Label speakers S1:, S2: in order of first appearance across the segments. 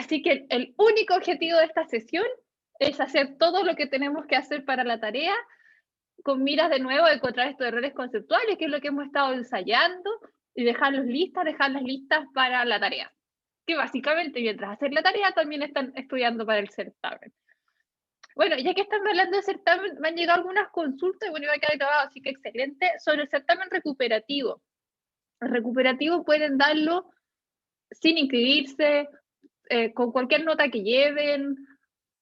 S1: Así que el único objetivo de esta sesión es hacer todo lo que tenemos que hacer para la tarea, con miras de nuevo a encontrar estos errores conceptuales, que es lo que hemos estado ensayando, y dejarlas listas para la tarea. Que básicamente, mientras hacen la tarea, también están estudiando para el certamen. Bueno, ya que estamos hablando de certamen, me han llegado algunas consultas, y bueno, iba a quedar grabado, así que excelente, sobre el certamen recuperativo. El recuperativo pueden darlo sin inscribirse, con cualquier nota que lleven,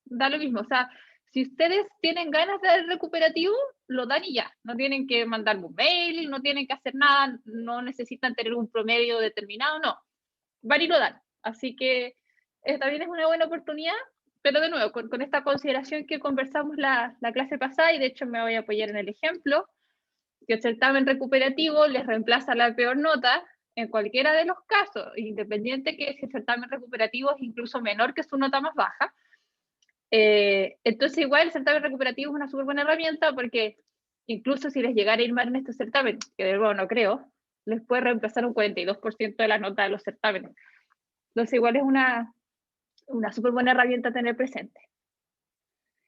S1: da lo mismo. O sea, si ustedes tienen ganas de dar el recuperativo, lo dan y ya. No tienen que mandarme un mail, no tienen que hacer nada, no necesitan tener un promedio determinado, no. Van y lo dan. Así que también es una buena oportunidad, pero de nuevo, con esta consideración que conversamos la clase pasada, y de hecho me voy a apoyar en el ejemplo, que el certamen recuperativo les reemplaza la peor nota en cualquiera de los casos, independiente que si el certamen recuperativo es incluso menor que su nota más baja. Entonces igual el certamen recuperativo es una súper buena herramienta, porque incluso si les llegara a ir mal en estos certámenes, que de nuevo no creo, les puede reemplazar un 42% de la nota de los certámenes. Entonces igual es una súper buena herramienta a tener presente.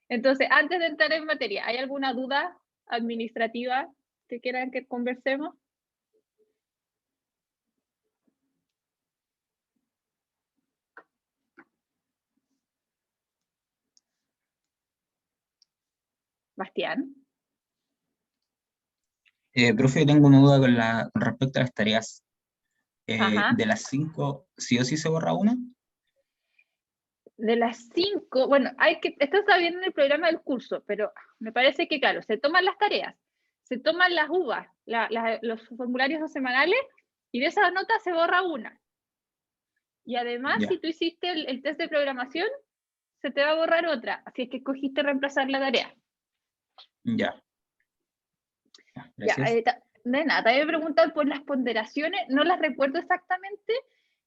S1: Entonces, antes de entrar en materia, ¿hay alguna duda administrativa que quieran que conversemos? Bastián.
S2: Profe, tengo una duda con respecto a las tareas.
S1: Ajá.
S2: De las 5, ¿sí o sí se borra una?
S1: De las 5, bueno, esto está bien en el programa del curso, pero me parece que, claro, se toman las tareas, se toman las uvas, los formularios semanales, y de esas notas se borra una. Y además,
S2: Ya,
S1: si tú hiciste el test de programación, se te va a borrar otra, así es que escogiste reemplazar la tarea.
S2: ya.
S1: Ya,
S2: Gracias.
S1: de nada, también me preguntan por las ponderaciones, no las recuerdo exactamente.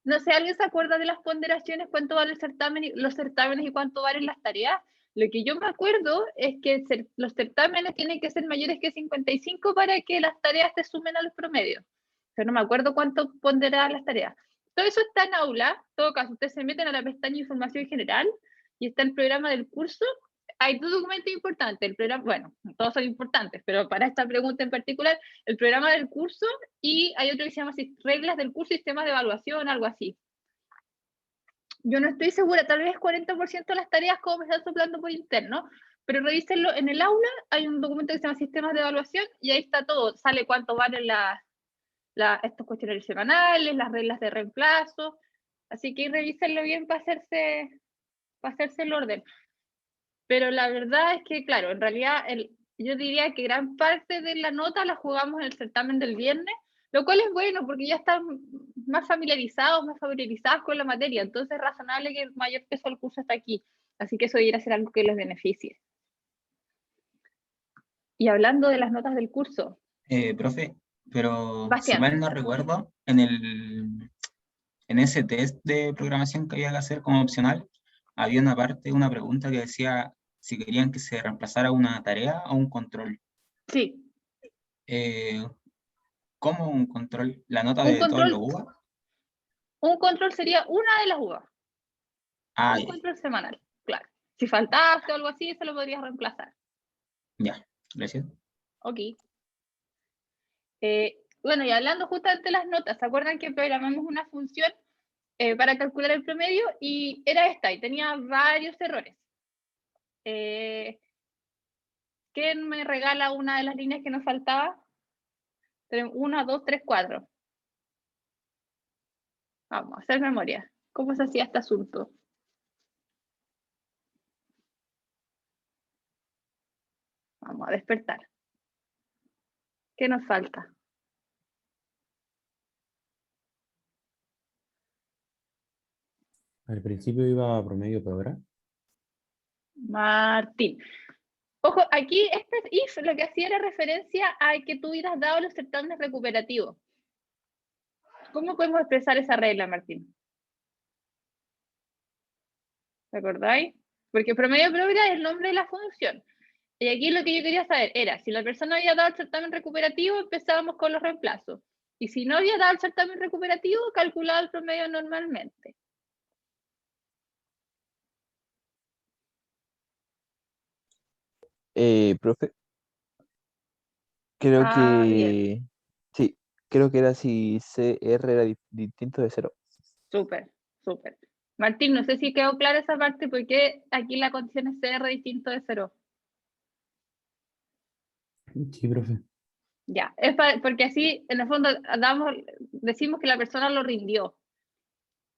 S1: No sé, ¿alguien se acuerda de las ponderaciones? ¿Cuánto vale el certamen, los certámenes, y cuánto valen las tareas? Lo que yo me acuerdo es que los certámenes tienen que ser mayores que 55 para que las tareas te sumen a los promedios. Pero no me acuerdo cuánto ponderaban las tareas. Todo eso está en aula. En todo caso, ustedes se meten a la pestaña de información general y está el programa del curso. Hay dos documentos importantes. El programa, bueno, todos son importantes, pero para esta pregunta en particular, el programa del curso, y hay otro que se llama reglas del curso y sistemas de evaluación, algo así. Yo no estoy segura, tal vez 40% de las tareas como me están soplando por interno, pero revísenlo en el aula. Hay un documento que se llama sistemas de evaluación y ahí está todo. Sale cuánto valen estos cuestionarios semanales, las reglas de reemplazo. Así que revísenlo bien para hacerse el orden. Pero la verdad es que, claro, en realidad yo diría que gran parte de la nota la jugamos en el certamen del viernes, lo cual es bueno porque ya están más familiarizados con la materia, entonces es razonable que el mayor peso del curso está aquí. Así que eso debería ser algo que les beneficie. Y hablando de las notas del curso,
S2: Profe, pero si
S1: Bastián,
S2: mal no recuerdo, en ese test de programación que había que hacer como opcional, había una parte, una pregunta que decía si querían que se reemplazara una tarea o un control.
S1: sí,
S2: Eh, ¿Cómo un control? ¿La nota
S1: un
S2: de todos los
S1: control,
S2: UBA?
S1: un control sería una de las uvas,
S2: Ah,
S1: un control semanal, claro. Si faltaste o algo así, eso lo podrías reemplazar.
S2: ya, gracias.
S1: Ok. Bueno, y hablando justamente de las notas, ¿se acuerdan que programamos una función para calcular el promedio? Y era esta, y tenía varios errores. ¿Quién me regala una de las líneas que nos faltaba? 1, 2, 3, 4. Vamos a hacer memoria. ¿Cómo se hacía este asunto? Vamos a despertar. ¿Qué nos falta?
S3: Al principio iba a promedio por hora.
S1: Martín. Ojo, aquí este if lo que hacía era referencia a que tú hubieras dado los certámenes recuperativos. ¿Cómo podemos expresar esa regla, Martín? ¿Recordáis? Porque promedio programa es el nombre de la función. Y aquí lo que yo quería saber era, si la persona había dado el certamen recuperativo, empezábamos con los reemplazos. Y si no había dado el certamen recuperativo, calculaba el promedio normalmente.
S4: Profe, creo
S1: Ah, bien,
S4: que sí, creo que era si CR era distinto de cero.
S1: súper, súper. Martín, no sé si quedó clara esa parte, porque aquí la condición es CR distinto de cero.
S3: Sí, profe.
S1: Ya, porque así, en el fondo, decimos que la persona lo rindió.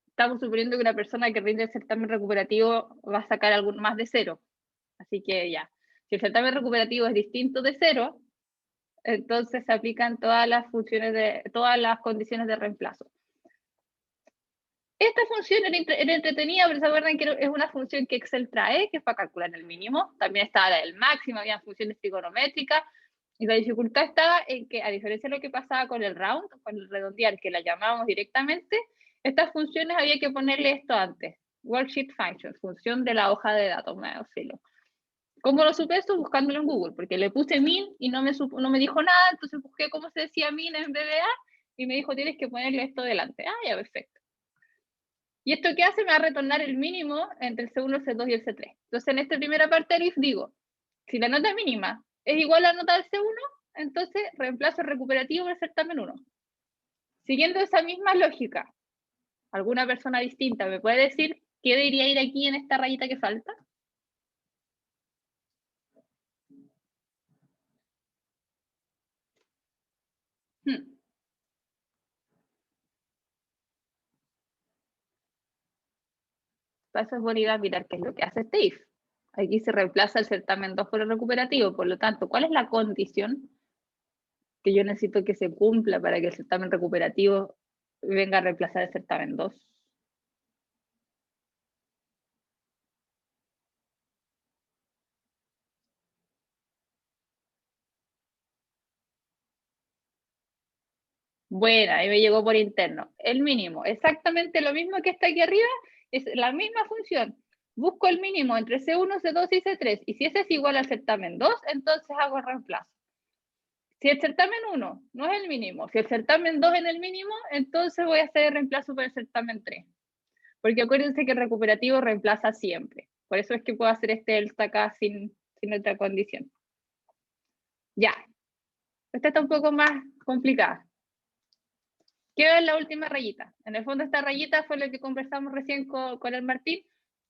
S1: Estamos suponiendo que una persona que rinde el certamen recuperativo va a sacar algo más de cero. Así que ya, si el certamen recuperativo es distinto de cero, entonces se aplican todas las todas las condiciones de reemplazo. Esta función era entretenida, pero se acuerdan que es una función que Excel trae, que es para calcular el mínimo. También estaba la del máximo, había funciones trigonométricas. Y la dificultad estaba en que, a diferencia de lo que pasaba con el round, con el redondear, que la llamábamos directamente, estas funciones había que ponerle esto antes. Worksheet function, función de la hoja de datos, me auxilio. ¿Cómo lo supe esto? Buscándolo en Google, porque le puse min y no me dijo nada, entonces busqué cómo se decía min en VBA y me dijo, tienes que ponerle esto delante. Ah, ya, perfecto. ¿Y esto qué hace? Me va a retornar el mínimo entre el C1, el C2 y el C3. Entonces, en esta primera parte del if digo, si la nota mínima es igual a la nota del C1, entonces reemplazo el recuperativo por el certamen 1. Siguiendo esa misma lógica, ¿alguna persona distinta me puede decir qué debería ir aquí en esta rayita que falta? Para eso es buena idea mirar qué es lo que hace este if. Aquí se reemplaza el certamen 2 por el recuperativo, por lo tanto, ¿cuál es la condición que yo necesito que se cumpla para que el certamen recuperativo venga a reemplazar el certamen 2? Bueno, ahí me llegó por interno. El mínimo, exactamente lo mismo que está aquí arriba, es la misma función. Busco el mínimo entre C1, C2 y C3, y si ese es igual al certamen 2, entonces hago el reemplazo. Si el certamen 1 no es el mínimo, si el certamen 2 es el mínimo, entonces voy a hacer el reemplazo por el certamen 3. Porque acuérdense que el recuperativo reemplaza siempre. Por eso es que puedo hacer este delta acá sin otra condición. Ya. Esta está un poco más complicada. ¿Qué es la última rayita? En el fondo esta rayita fue lo que conversamos recién con el Martín,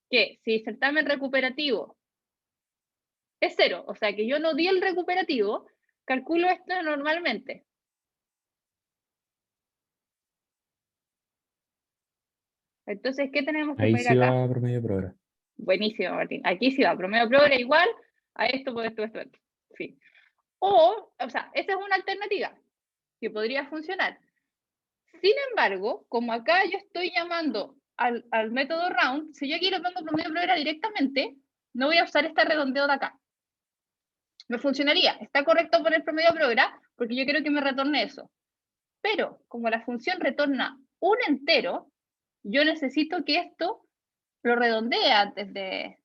S1: que si el certamen recuperativo es 0, o sea que yo no di el recuperativo, calculo esto normalmente. Entonces, ¿qué tenemos que
S3: Ahí
S1: poner
S3: sí
S1: acá?
S3: va promedio por hora.
S1: Buenísimo, Martín. Aquí sí va, promedio progre igual a esto por esto, esto, esto. Sí. O sea, esta es una alternativa que podría funcionar. Sin embargo, como acá yo estoy llamando al método round, si yo aquí lo pongo promedio progre directamente, no voy a usar este redondeo de acá. Me funcionaría. Está correcto poner promedio progre porque yo quiero que me retorne eso. Pero como la función retorna un entero, yo necesito que esto lo redondee antes de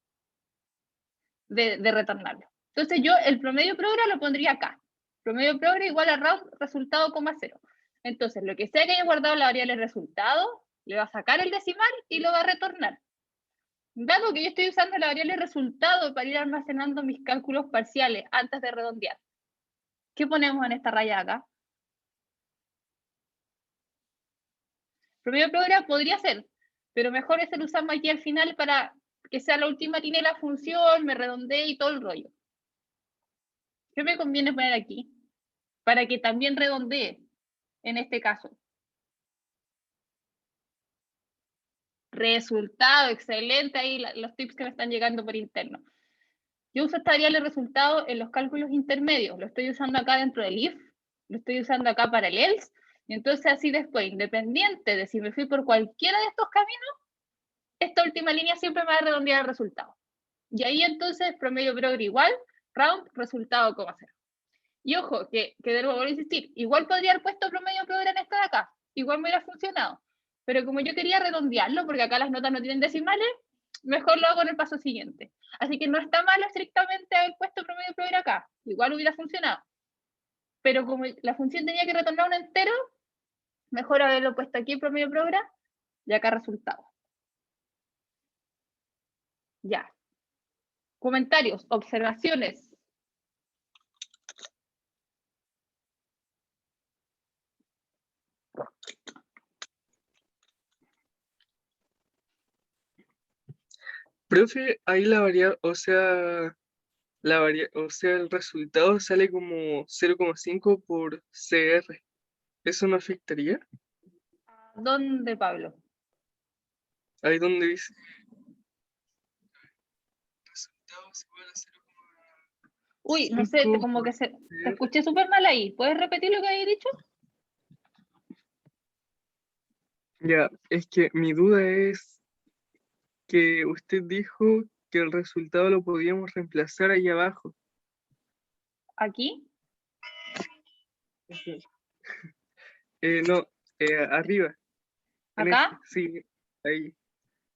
S1: retornarlo. Entonces yo el promedio progre lo pondría acá. Promedio progre igual a round resultado, coma cero. Entonces lo que sea que haya guardado la variable resultado, le va a sacar el decimal y lo va a retornar. Dado que yo estoy usando la variable resultado para ir almacenando mis cálculos parciales antes de redondear, ¿qué ponemos en esta raya acá? Promedio progre podría ser, pero mejor es el usamos aquí al final para que sea la última tiene la función, me redondee y todo el rollo. ¿Qué me conviene poner aquí? Para que también redondee en este caso. Resultado, excelente, ahí los tips que me están llegando por interno. Yo uso esta variable resultado en los cálculos intermedios, lo estoy usando acá dentro del if, lo estoy usando acá para el else, y entonces así después, independiente de si me fui por cualquiera de estos caminos, esta última línea siempre me va a redondear el resultado. Y ahí entonces promedio progre igual, round, resultado, coma cero. Y ojo, que de nuevo voy a insistir, igual podría haber puesto promedio progre en esta de acá, igual me hubiera funcionado. Pero como yo quería redondearlo, porque acá las notas no tienen decimales, mejor lo hago en el paso siguiente. Así que no está mal estrictamente haber puesto promedio progre acá, igual hubiera funcionado. Pero como la función tenía que retornar un entero, mejor haberlo puesto aquí promedio progre y acá resultado. Ya. Comentarios, observaciones.
S5: Profe, ahí la variable, o sea, el resultado sale como 0,5 por CR. ¿Eso no afectaría?
S1: ¿Dónde, Pablo?
S5: Ahí donde dice resultados igual a
S1: Uy, no sé,
S5: 0,5
S1: como que
S5: por
S1: te
S5: CR.
S1: escuché súper mal ahí. ¿Puedes repetir lo que había dicho?
S5: Ya, es que mi duda es que usted dijo que el resultado lo podíamos reemplazar ahí abajo.
S1: Aquí,
S5: No, arriba, en ese,
S1: acá,
S5: sí, ahí.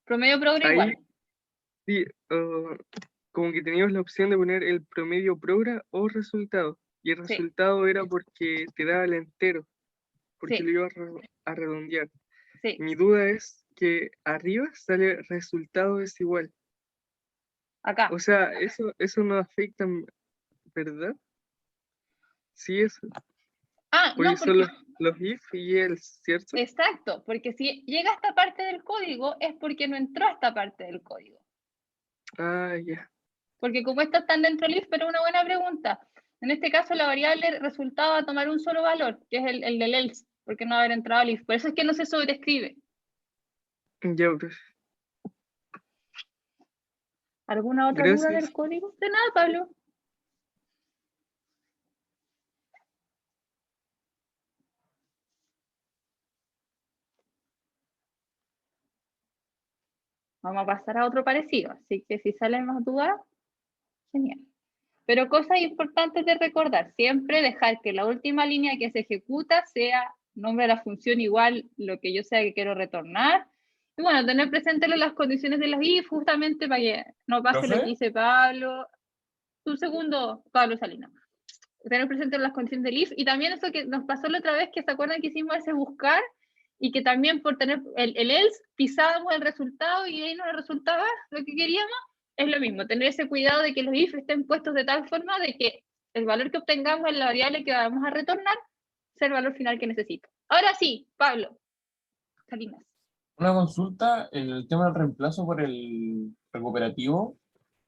S1: promedio progre
S5: Ahí,
S1: igual.
S5: sí, como que teníamos la opción de poner el promedio progra o resultado. Y el
S1: Sí,
S5: resultado era porque te daba el entero, porque lo
S1: sí,
S5: iba a redondear.
S1: sí.
S5: Mi duda es que arriba sale resultado es igual.
S1: Acá.
S5: O sea, eso no afecta, ¿verdad? Sí, eso.
S1: Ah,
S5: Porque
S1: no,
S5: son
S1: porque
S5: los if y else, ¿cierto?
S1: exacto, porque si llega a esta parte del código es porque no entró a esta parte del código.
S5: Ah, ya.
S1: Porque como estas están dentro del if, pero una buena pregunta. En este caso, la variable resultado va a tomar un solo valor, que es el del else, porque no va a haber entrado al if. Por eso es que no se sobreescribe.
S5: Ya, profe.
S1: ¿Alguna otra duda
S5: Gracias.
S1: del código? De nada, Pablo. Vamos a pasar a otro parecido, así que si salen más dudas, genial. Pero cosas importantes de recordar, siempre dejar que la última línea que se ejecuta sea nombre de la función igual lo que yo sea que quiero retornar. Y bueno, tener presente las condiciones de las if justamente para que no pase lo que
S6: ¿Profe?
S1: dice Pablo. Un segundo, Pablo Salinas. Tener presente las condiciones del if y también eso que nos pasó la otra vez, que se acuerdan que hicimos ese buscar y que también por tener el else pisábamos el resultado y ahí no resultaba lo que queríamos. Es lo mismo, tener ese cuidado de que los if estén puestos de tal forma de que el valor que obtengamos en la variable que vamos a retornar sea el valor final que necesito. Ahora sí, Pablo Salinas.
S6: Una consulta, el tema del reemplazo por el recuperativo.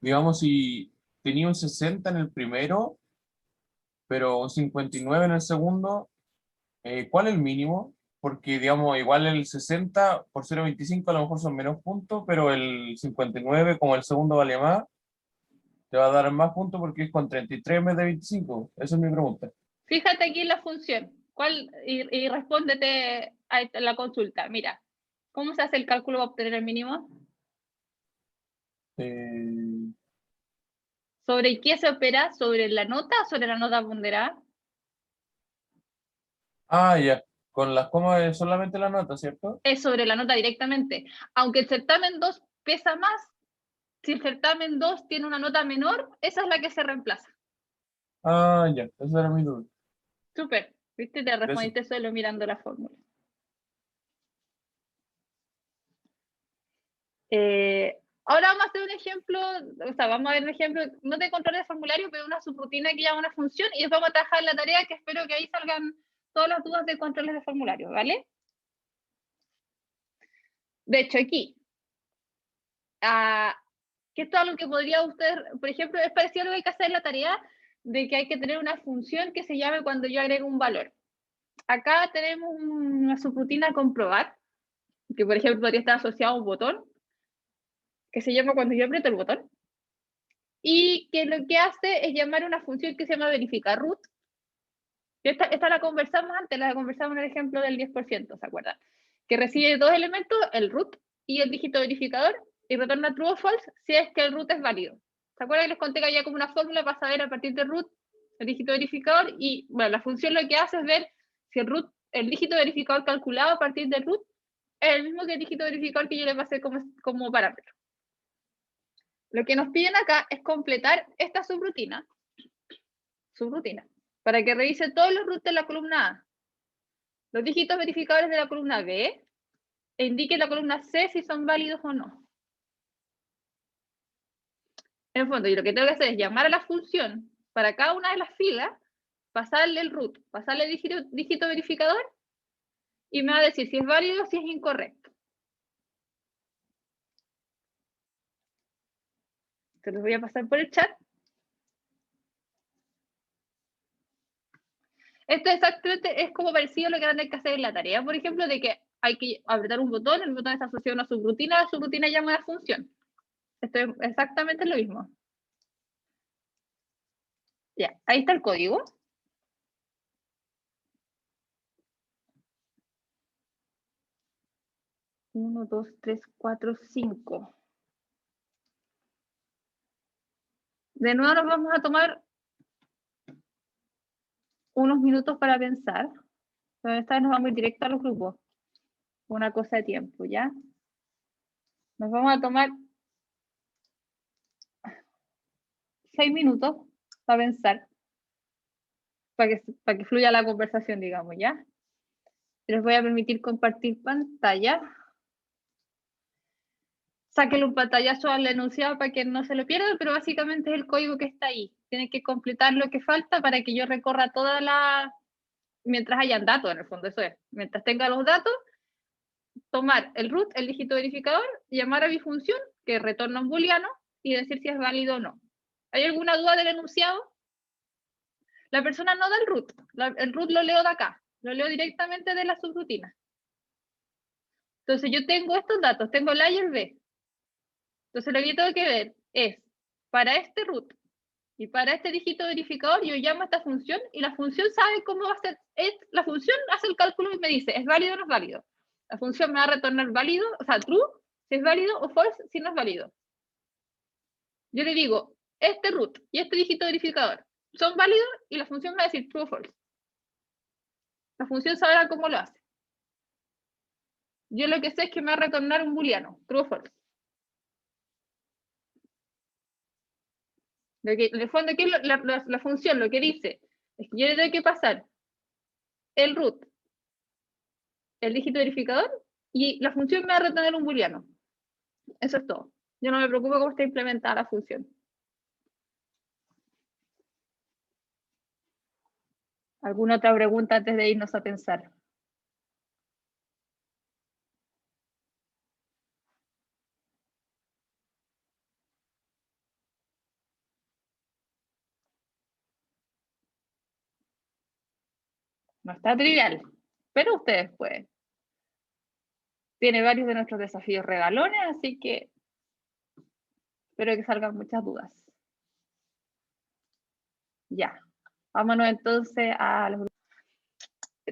S6: Digamos, si tenía un 60 en el primero, pero un 59 en el segundo, ¿cuál es el mínimo? Porque, digamos, igual el 60 por 0,25 a lo mejor son menos puntos, pero el 59, como el segundo vale más, te va a dar más puntos porque es con 33 en vez de 25. Esa es mi pregunta.
S1: Fíjate aquí en la función y respóndete a la consulta. Mira, ¿cómo se hace el cálculo para obtener el mínimo?
S6: Eh,
S1: ¿Sobre qué se opera? ¿Sobre la nota o sobre la nota ponderada?
S6: ya. Con las comas es solamente la nota, ¿cierto?
S1: Es sobre la nota directamente. Aunque el certamen 2 pesa más, si el certamen 2 tiene una nota menor, esa es la que se reemplaza.
S6: Ya. Esa era mi duda.
S1: Súper. ¿Viste? Te
S6: Gracias.
S1: respondiste solo mirando la fórmula. Ahora vamos a hacer un ejemplo, o sea, vamos a ver un ejemplo, no de control de formulario, pero una subrutina que llama una función y después vamos a trabajar la tarea que espero que ahí salgan todas las dudas de controles de formulario, ¿vale? De hecho, aquí, que esto es algo que podría usted, por ejemplo, es parecido a lo que hay que hacer en la tarea de que hay que tener una función que se llame cuando yo agrego un valor. Acá tenemos una subrutina comprobar, que por ejemplo podría estar asociado a un botón, que se llama cuando yo aprieto el botón, y que lo que hace es llamar una función que se llama verificar root. Esta la conversamos antes, la conversamos en el ejemplo del 10%, ¿se acuerdan? Que recibe dos elementos, el root y el dígito verificador, y retorna true o false si es que el root es válido. ¿Se acuerdan que les conté que había como una fórmula para saber a partir del root el dígito verificador? Y bueno, la función lo que hace es ver si el dígito verificador calculado a partir del root es el mismo que el dígito verificador que yo le pasé como parámetro. Lo que nos piden acá es completar esta subrutina, para que revise todos los roots de la columna A, los dígitos verificadores de la columna B, e indique la columna C si son válidos o no. En el fondo, yo lo que tengo que hacer es llamar a la función para cada una de las filas, pasarle el root, pasarle el dígito verificador, y me va a decir si es válido o si es incorrecto. Se los voy a pasar por el chat. Esto exactamente es como parecido a lo que van a tener que hacer en la tarea, por ejemplo, de que hay que apretar un botón, el botón está asociado a una subrutina, la subrutina llama a la función. Esto es exactamente lo mismo. Ya, ahí está el código. Uno, dos, tres, cuatro, cinco. De nuevo nos vamos a tomar unos minutos para pensar. Pero esta vez nos vamos a ir directo a los grupos. Una cosa de tiempo, ¿ya? Nos vamos a tomar 6 minutos para pensar. Para que fluya la conversación, digamos, ¿ya? Les voy a permitir compartir pantalla. Sáquenle un pantallazo al enunciado para que no se lo pierdan, pero básicamente es el código que está ahí. Tienen que completar lo que falta para que yo recorra toda la... Mientras hayan datos, en el fondo, eso es. Mientras tenga los datos, tomar el root, el dígito verificador, llamar a mi función, que retorna un booleano, y decir si es válido o no. ¿Hay alguna duda del enunciado? La persona no da el root. El root lo leo de acá. Lo leo directamente de la subrutina. Entonces yo tengo estos datos, tengo el A y el B. Entonces lo que yo tengo que ver es, para este root y para este dígito verificador, yo llamo a esta función y la función sabe cómo va a ser. La función hace el cálculo y me dice, ¿es válido o no es válido? La función me va a retornar válido, o sea, true, si es válido, o false, si no es válido. Yo le digo, este root y este dígito verificador son válidos y la función me va a decir true o false. La función sabrá cómo lo hace. Yo lo que sé es que me va a retornar un booleano, true o false. En el fondo, ¿qué es la función? Lo que dice es que yo le tengo que pasar el root, el dígito verificador, y la función me va a retornar un booleano. Eso es todo. Yo no me preocupo cómo está implementada la función. ¿Alguna otra pregunta antes de irnos a pensar? No está trivial, pero ustedes pueden. Tiene varios de nuestros desafíos regalones, así que espero que salgan muchas dudas. Ya, vámonos entonces a los...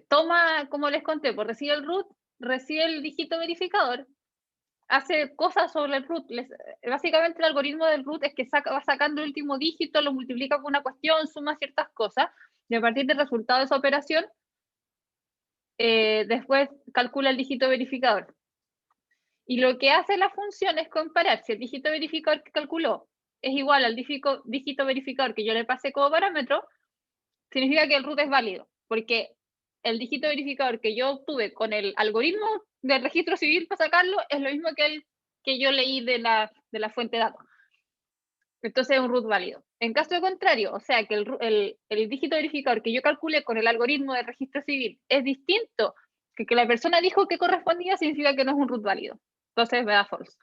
S1: Toma, como les conté, pues recibe el root, recibe el dígito verificador, hace cosas sobre el root. Básicamente el algoritmo del root es que va sacando el último dígito, lo multiplica con una cuestión, suma ciertas cosas, y a partir del resultado de esa operación, después calcula el dígito verificador. Y lo que hace la función es comparar si el dígito verificador que calculó es igual al dígito verificador que yo le pasé como parámetro, significa que el root es válido, porque el dígito verificador que yo obtuve con el algoritmo del registro civil para sacarlo es lo mismo que el que yo leí de la fuente de datos. Entonces es un root válido. En caso contrario, o sea que el dígito verificador que yo calculé con el algoritmo del registro civil es distinto que la persona dijo que correspondía, significa que no es un root válido. Entonces me da false.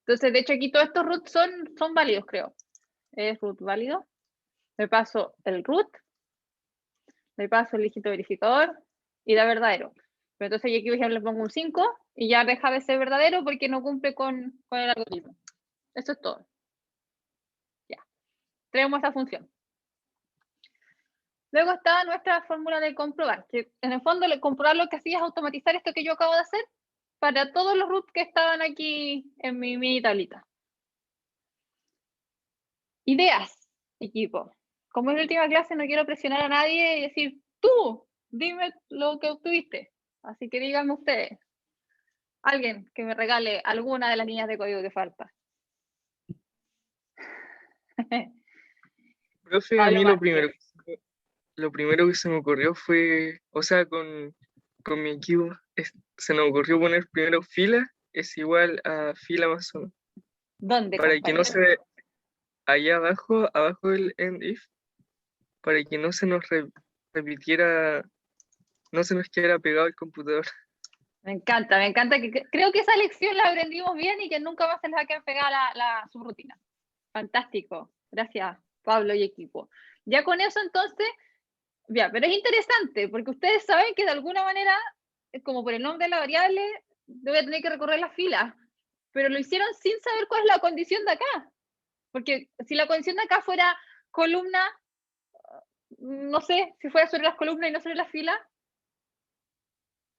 S1: Entonces, de hecho, aquí todos estos roots son válidos, creo. Es root válido. Le paso el root. Le paso el dígito verificador y da verdadero. Pero entonces yo aquí, por ejemplo, le pongo un 5 y ya deja de ser verdadero porque no cumple con el algoritmo. Eso es todo. Ya. Tenemos esta función. Luego está nuestra fórmula de comprobar, que en el fondo comprobar lo que hacía es automatizar esto que yo acabo de hacer para todos los roots que estaban aquí en mi mini tablita. Ideas, equipo. Como es la última clase, no quiero presionar a nadie y decir, tú, dime lo que obtuviste. Así que díganme ustedes. Alguien que me regale alguna de las líneas de código que falta.
S5: Profe, a mí lo primero que se me ocurrió fue, o sea, con mi equipo, se nos ocurrió poner primero fila es igual a fila más 1.
S1: ¿Dónde?
S5: Para que no
S1: compañero?
S5: allá abajo del end if, para que no se nos repitiera, no se nos quedara pegado el computador.
S1: Me encanta, creo que esa lección la aprendimos bien y que nunca más se les va a quedar pegada la subrutina. Fantástico. Gracias, Pablo y equipo. Ya con eso entonces, ya, pero es interesante porque ustedes saben que de alguna manera, como por el nombre de la variable, voy a tener que recorrer las filas, pero lo hicieron sin saber cuál es la condición de acá. Porque si la condición de acá fuera columna, no sé, si fuera sobre las columnas y no sobre las filas,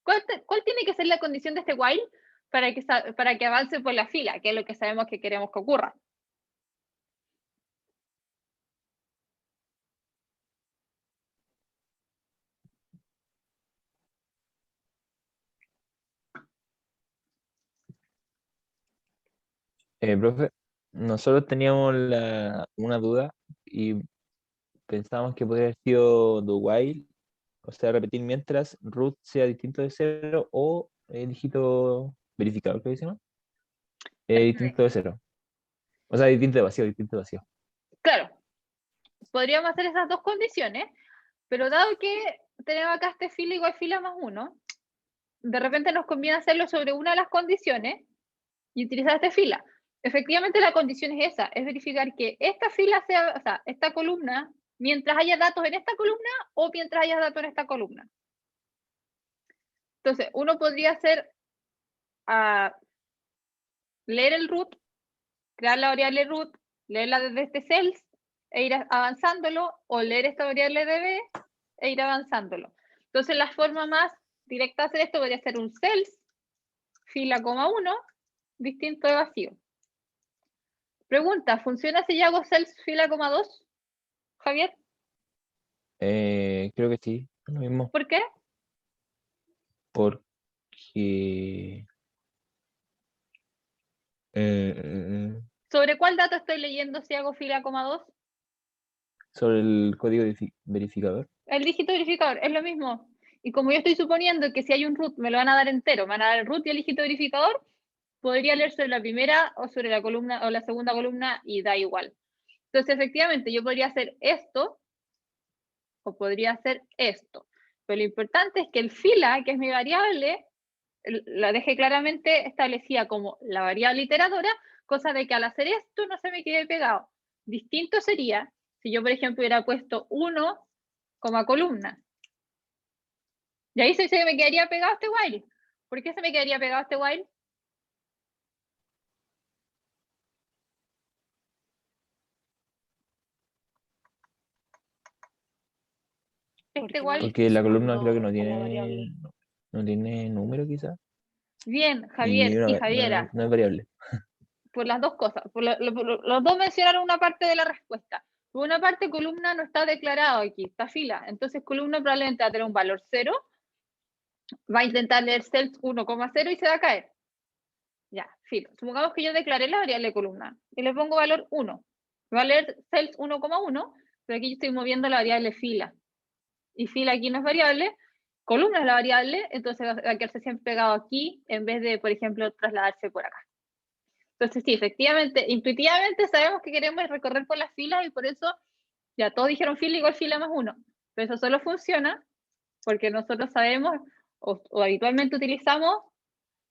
S1: ¿cuál tiene que ser la condición de este while para que avance por la fila, que es lo que sabemos que queremos que ocurra?
S4: Profe, nosotros teníamos una duda y pensábamos que podría haber sido do while, o sea, repetir mientras root sea distinto de 0 o dígito verificador, ¿qué dice, no? Distinto de 0. O sea, distinto de vacío, distinto de vacío.
S1: Claro, podríamos hacer esas dos condiciones, pero dado que tenemos acá este fila igual fila más 1, de repente nos conviene hacerlo sobre una de las condiciones y utilizar esta fila. Efectivamente la condición es esa, es verificar que esta fila sea, o sea, esta columna, mientras haya datos en esta columna o mientras haya datos en esta columna. Entonces, uno podría hacer leer el root, crear la variable root, leerla desde este cells e ir avanzándolo, o leer esta variable db e ir avanzándolo. Entonces, la forma más directa de hacer esto podría ser un cells, fila, coma 1, distinto de vacío. Pregunta, ¿funciona si yo hago cells, fila, coma 2? Javier,
S4: Creo que sí, lo mismo.
S1: ¿por qué?
S4: Porque...
S1: ¿Sobre cuál dato estoy leyendo si hago fila, coma 2?
S4: sobre el código verificador.
S1: El dígito verificador, es lo mismo. Y como yo estoy suponiendo que si hay un root me lo van a dar entero, me van a dar el root y el dígito verificador, podría leer sobre la primera o sobre la columna o la segunda columna y da igual. Entonces, efectivamente, yo podría hacer esto o podría hacer esto. Pero lo importante es que el fila, que es mi variable, la dejé claramente establecida como la variable iteradora, cosa de que al hacer esto no se me quede pegado. Distinto sería si yo, por ejemplo, hubiera puesto 1 como columna. Y ahí se me quedaría pegado este while. ¿Por qué se me quedaría pegado este while? Este while.
S4: Porque la columna creo que no
S1: a la
S4: tiene,
S1: variable.
S4: no tiene número quizás.
S1: Bien,
S4: Y
S1: Javier y Javiera,
S4: no es variable.
S1: por las dos cosas. Los dos mencionaron una parte de la respuesta. Por una parte, columna no está declarado aquí, está fila. Entonces, columna probablemente va a tener un valor 0. Va a intentar leer cells 1,0 y se va a caer. Ya, filo. Supongamos que yo declaré la variable columna y le pongo valor 1. Va a leer cells 1,1, pero aquí yo estoy moviendo la variable fila. Y fila aquí no es variable, columna es la variable, entonces va a quedarse siempre pegado aquí en vez de, por ejemplo, trasladarse por acá. Entonces, sí, efectivamente, intuitivamente sabemos que queremos recorrer por las filas y por eso ya todos dijeron fila igual fila más 1. Pero eso solo funciona porque nosotros sabemos o habitualmente utilizamos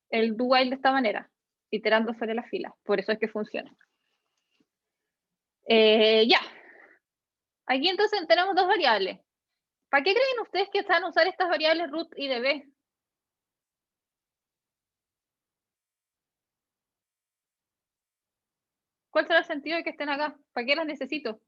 S1: el do while de esta manera, iterando sobre las filas. Por eso es que funciona. Ya. Aquí entonces tenemos dos variables. ¿Para qué creen ustedes que están a usar estas variables root y db? ¿Cuál será el sentido de que estén acá? ¿Para qué las necesito?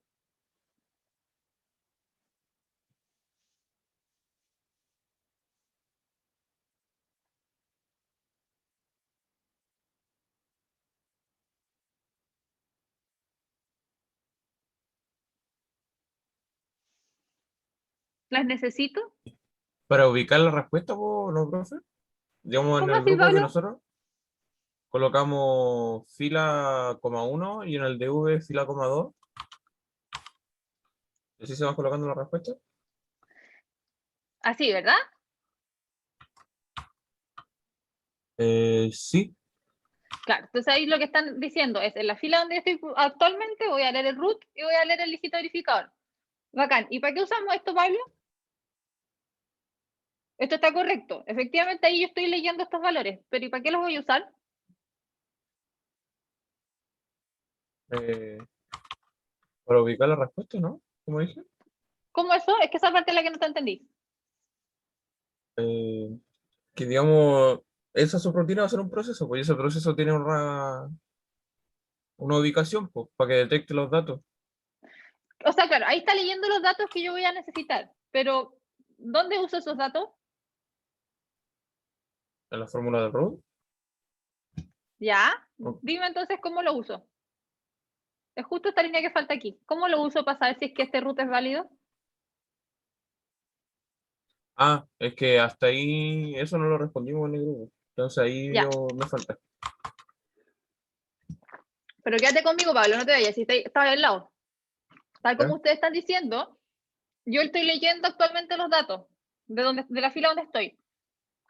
S1: ¿Las necesito?
S6: Para ubicar la respuesta, ¿no, profe? Digamos, en
S1: ¿Cómo
S6: el
S1: así,
S6: grupo que
S1: Pablo?
S6: nosotros colocamos fila, coma 1 y en el DV fila, coma 2. ¿Así se va colocando la respuesta?
S1: Así, ¿verdad?
S6: Sí.
S1: Claro, entonces ahí lo que están diciendo es, en la fila donde estoy actualmente voy a leer el root y voy a leer el dígito verificador. Bacán. ¿Y para qué usamos esto, Pablo? Esto está correcto. Efectivamente ahí yo estoy leyendo estos valores, pero ¿y para qué los voy a usar?
S6: Para ubicar la respuesta, ¿no? Como dije.
S1: ¿Cómo eso? Es que esa parte es la que no te entendí.
S6: Que digamos, esa subrutina va a ser un proceso, pues y ese proceso tiene una ubicación, pues, para que detecte los datos.
S1: O sea, claro, ahí está leyendo los datos que yo voy a necesitar, pero ¿dónde uso esos datos?
S6: En la fórmula de root.
S1: Ya,
S6: Ok.
S1: dime entonces cómo lo uso. Es justo esta línea que falta aquí. ¿Cómo lo uso para saber si es que este root es válido?
S6: Ah, es que hasta ahí eso no lo respondimos en el grupo. Entonces ahí
S1: Ya,
S6: me falta.
S1: pero quédate conmigo, Pablo, no te vayas, si estás al lado. Tal como
S6: ¿Ya?
S1: ustedes están diciendo, yo estoy leyendo actualmente los datos de la fila donde estoy.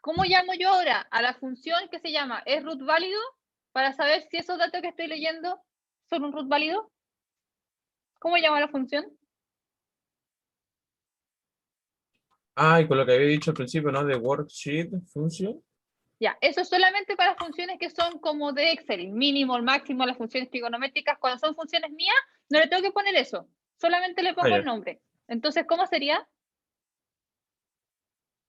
S1: ¿Cómo llamo yo ahora a la función que se llama es root válido para saber si esos datos que estoy leyendo son un root válido? ¿Cómo llamo a la función?
S6: Ah, y con lo que había dicho al principio, ¿no? De worksheet function.
S1: Ya, eso es solamente para funciones que son como de Excel, mínimo, máximo, las funciones trigonométricas. Cuando son funciones mías, no le tengo que poner eso, solamente le
S6: Ah,
S1: pongo el
S6: ya.
S1: nombre. Entonces, ¿cómo sería?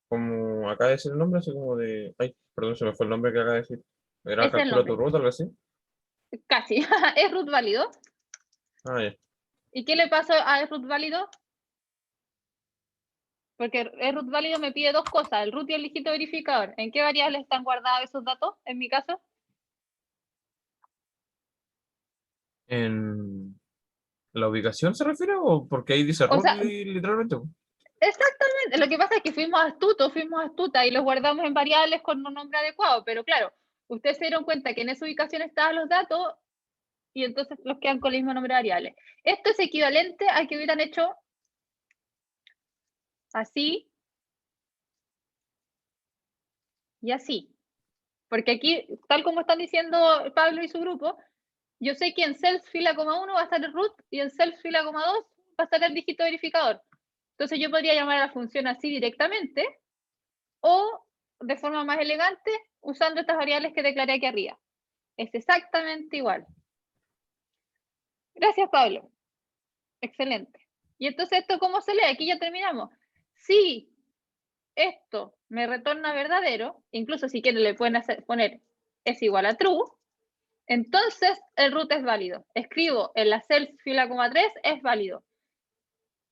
S6: Como acaba de decir el nombre, así como de. Ay, perdón, se me fue el nombre que acaba de decir. Era
S1: Es el
S6: calcula tu
S1: nombre,
S6: ruta, algo así.
S1: casi. Es root válido.
S6: Ah, ya.
S1: ¿Y qué le paso a es root válido? Porque el root válido me pide dos cosas, el root y el dígito verificador. ¿En qué variables están guardados esos datos, en mi caso?
S6: ¿En la ubicación se refiere o porque ahí dice
S1: O
S6: root
S1: sea,
S6: literalmente?
S1: exactamente, lo que pasa es que fuimos astutas y los guardamos en variables con un nombre adecuado, pero claro, ustedes se dieron cuenta que en esa ubicación estaban los datos y entonces los quedan con el mismo nombre de variable. Esto es equivalente a que hubieran hecho así y así. Porque aquí, tal como están diciendo Pablo y su grupo, yo sé que en self fila, 1 va a estar el root y en self fila, 2 va a estar el dígito verificador. Entonces yo podría llamar a la función así directamente o de forma más elegante usando estas variables que declaré aquí arriba. Es exactamente igual. Gracias, Pablo. Excelente. Y entonces, ¿esto cómo se lee? Aquí ya terminamos. Si esto me retorna verdadero, incluso si quieren le pueden poner es igual a true, entonces el root es válido. Escribo en la self fila, 3 es válido.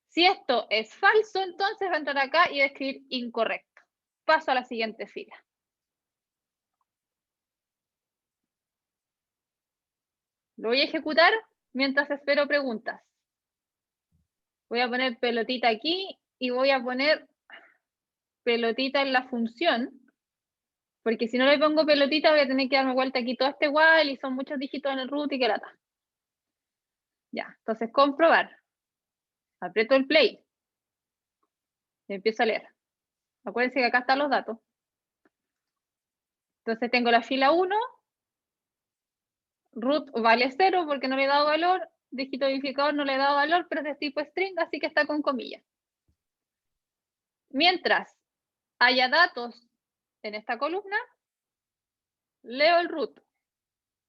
S1: Si esto es falso, entonces va a entrar acá y va a escribir incorrecto. Paso a la siguiente fila. Lo voy a ejecutar mientras espero preguntas. Voy a poner pelotita aquí y voy a poner pelotita en la función, porque si no le pongo pelotita voy a tener que darme vuelta aquí todo este igual y son muchos dígitos en el root y que lata. Ya, entonces comprobar. Aprieto el play y empiezo a leer. Acuérdense que acá están los datos. Entonces tengo la fila 1, root vale 0 porque no le he dado valor, dígito verificador no le he dado valor, pero es de tipo string, así que está con comillas. Mientras haya datos en esta columna, leo el root,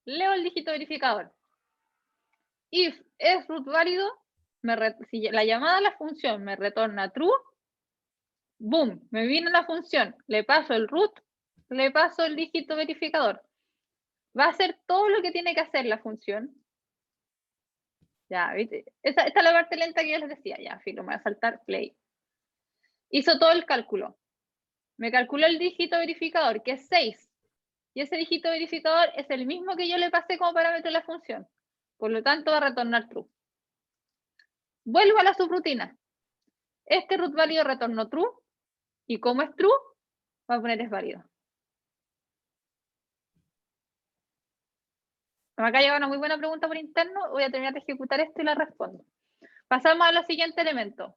S1: leo el dígito verificador. If es root válido, si la llamada a la función me retorna true, boom, me viene la función, le paso el root, le paso el dígito verificador. Va a hacer todo lo que tiene que hacer la función. Ya, ¿viste? Esta es la parte lenta que yo les decía. Ya, filo, me va a saltar play. Hizo todo el cálculo. Me calculó el dígito verificador, que es 6. Y ese dígito verificador es el mismo que yo le pasé como parámetro a la función. Por lo tanto, va a retornar true. Vuelvo a la subrutina. Este root válido retornó true. Y como es true, va a poner es válido. Acá llega una muy buena pregunta por interno. Voy a terminar de ejecutar esto y la respondo. Pasamos a los siguientes elementos.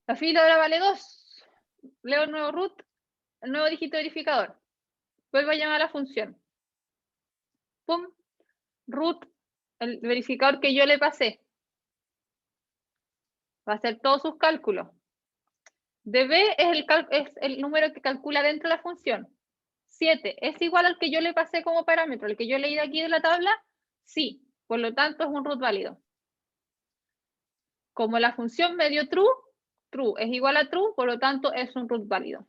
S1: La fila ahora vale 2. Leo el nuevo root, el nuevo dígito verificador. Vuelvo a llamar a la función. Pum. Root, el verificador que yo le pasé. Va a hacer todos sus cálculos. db es el número que calcula dentro de la función. 7 es igual al que yo le pasé como parámetro, el que yo leí de aquí de la tabla. Sí. por lo tanto es un root válido. Como la función me dio true, true es igual a true, por lo tanto es un root válido.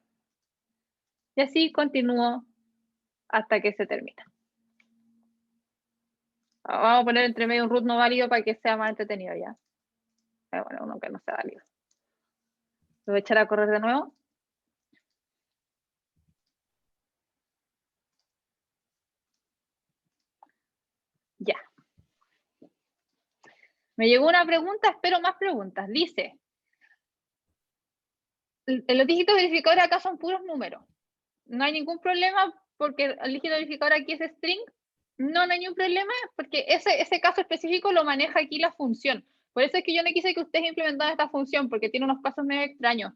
S1: Y así continúo hasta que se termina. Vamos a poner entre medio un root no válido para que sea más entretenido ya. Bueno, uno que no sea válido. Lo voy a echar a correr de nuevo. Ya. Me llegó una pregunta, espero más preguntas. Dice, los dígitos verificadores acá son puros números. No hay ningún problema porque el dígito verificador aquí es string. No, no hay ningún problema porque ese caso específico lo maneja aquí la función. Por eso es que yo no quise que ustedes implementaran esta función porque tiene unos pasos medio extraños.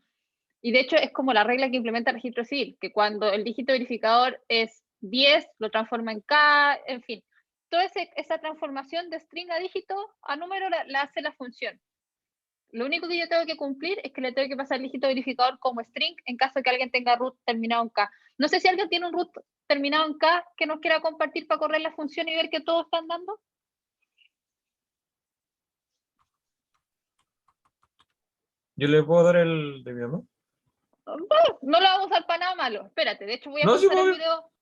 S1: Y de hecho es como la regla que implementa el registro civil, que cuando el dígito verificador es 10, lo transforma en K, en fin. Toda esa transformación de string a dígito a número la hace la función. Lo único que yo tengo que cumplir es que le tengo que pasar el dígito verificador como string en caso de que alguien tenga root terminado en K. No sé si alguien tiene un root terminado en K que nos quiera compartir para correr la función y ver que todos están dando.
S6: Yo le puedo dar el debido, ¿no?
S1: No lo vamos a usar para nada malo. Espérate, de hecho voy a
S6: No, sí,
S1: postar el
S6: puedo.
S1: video.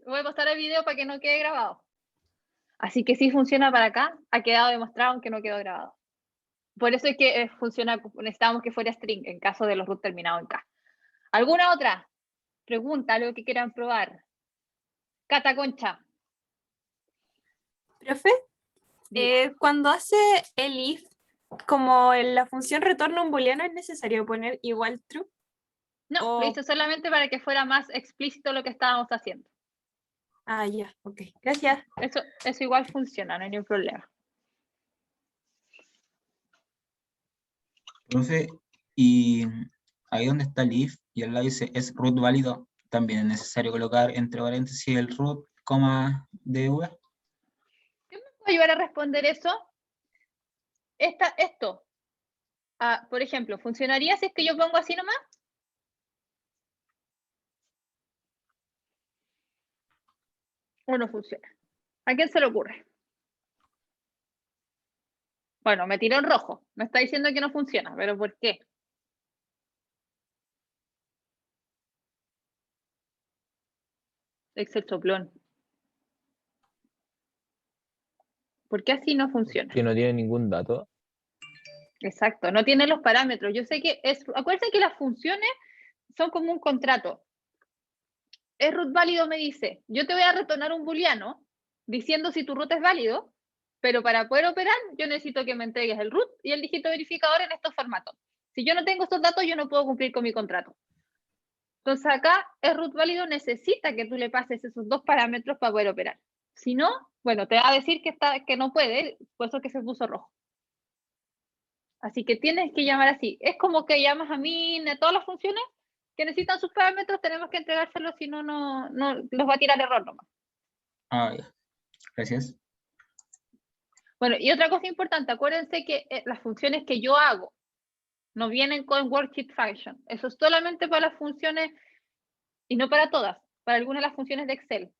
S1: Voy a postar el video para que no quede grabado. Así que sí funciona para acá. Ha quedado demostrado aunque no quedó grabado. Por eso es que funciona, necesitábamos que fuera string en caso de los root terminados en K. ¿Alguna otra pregunta, algo que quieran probar? Cata Concha.
S7: Profe, cuando hace el if, como en la función retorna un booleano, ¿es necesario poner igual true?
S1: No, lo hice solamente para que fuera más explícito lo que estábamos haciendo.
S7: Ah, ya, ok. Gracias.
S1: Eso igual funciona, no hay ningún problema.
S2: Profe, y ahí donde está el if y al lado dice es root válido, también es necesario colocar entre paréntesis el root, coma, DV.
S1: ¿Qué me puede ayudar a responder eso? Esto, por ejemplo, ¿funcionaría si es que yo pongo así nomás? ¿O no funciona? ¿A quién se le ocurre? Bueno, me tiró en rojo. Me está diciendo que no funciona, pero ¿por qué? Excel soplón. ¿Por qué así no funciona?
S4: Que no tiene ningún dato.
S1: Exacto, no tiene los parámetros. Yo sé que acuérdense que las funciones son como un contrato. Es root válido, me dice, yo te voy a retornar un booleano diciendo si tu root es válido, pero para poder operar yo necesito que me entregues el root y el dígito verificador en estos formatos. Si yo no tengo estos datos, yo no puedo cumplir con mi contrato. Entonces acá el root válido necesita que tú le pases esos dos parámetros para poder operar. Si no, bueno, te va a decir que no puede, por eso que se puso rojo. Así que tienes que llamar así. Es como que llamas a mí de todas las funciones que necesitan sus parámetros, tenemos que entregárselos, si no, no los va a tirar error nomás.
S2: Ah, ya. Gracias.
S1: Bueno, y otra cosa importante, acuérdense que las funciones que yo hago no vienen con worksheet function. Eso es solamente para las funciones, y no para todas, para algunas de las funciones de Excel.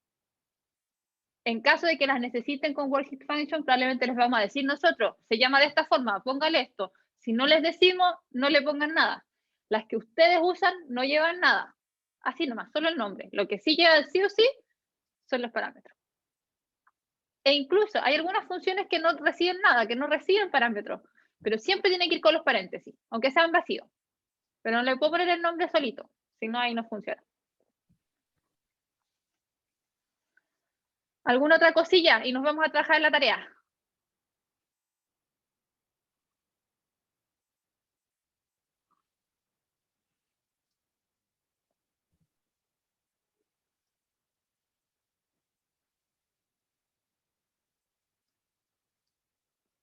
S1: En caso de que las necesiten con worksheet function, probablemente les vamos a decir nosotros, se llama de esta forma, póngale esto. Si no les decimos, no le pongan nada. Las que ustedes usan no llevan nada. Así nomás, solo el nombre. Lo que sí lleva sí o sí son los parámetros. E incluso hay algunas funciones que no reciben nada, que no reciben parámetros, pero siempre tienen que ir con los paréntesis, aunque sean vacíos. Pero no le puedo poner el nombre solito, si no ahí no funciona. ¿Alguna otra cosilla? Y nos vamos a trabajar en la tarea.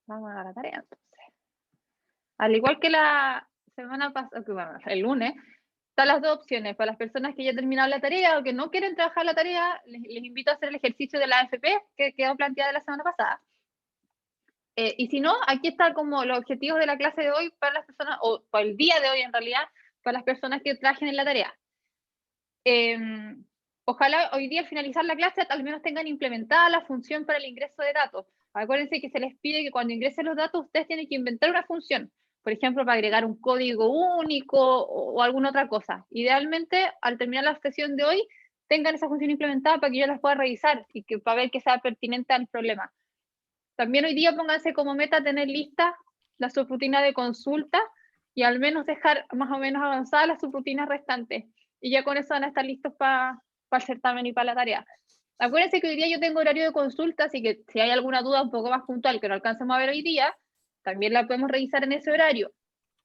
S1: Vamos a la tarea entonces. Al igual que la semana pasada, bueno, el lunes, están las dos opciones. Para las personas que ya terminaron la tarea o que no quieren trabajar la tarea, les invito a hacer el ejercicio de la AFP que quedó planteada la semana pasada. Y si no, aquí está como los objetivos de la clase de hoy para las personas, o para el día de hoy en realidad, para las personas que trabajen en la tarea. Ojalá hoy día al finalizar la clase al menos tengan implementada la función para el ingreso de datos. Acuérdense que se les pide que cuando ingresen los datos ustedes tienen que inventar una función, por ejemplo, para agregar un código único o alguna otra cosa. Idealmente, al terminar la sesión de hoy, tengan esa función implementada para que yo las pueda revisar y que para ver que sea pertinente al problema. También hoy día pónganse como meta tener lista la subrutina de consulta y al menos dejar más o menos avanzadas las subrutinas restantes. Y ya con eso van a estar listos para el certamen y para la tarea. Acuérdense que hoy día yo tengo horario de consulta, así que si hay alguna duda un poco más puntual que no alcancemos a ver hoy día, también la podemos revisar en ese horario.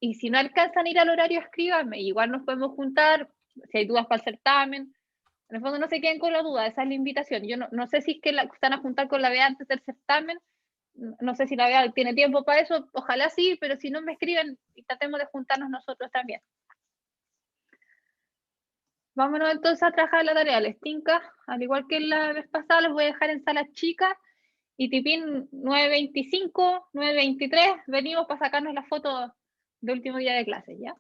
S1: Y si no alcanzan a ir al horario, escríbanme. Igual nos podemos juntar, si hay dudas para el certamen. En el fondo no se queden con la duda, esa es la invitación. Yo no sé si es que están a juntar con la BEA antes del certamen, no sé si la BEA tiene tiempo para eso, ojalá sí, pero si no me escriben, tratemos de juntarnos nosotros también. Vámonos entonces a trabajar la tarea. Les tinca, al igual que la vez pasada, les voy a dejar en salas chicas y tipín 9:25, 9:23, venimos para sacarnos la foto de último día de clase, ¿ya?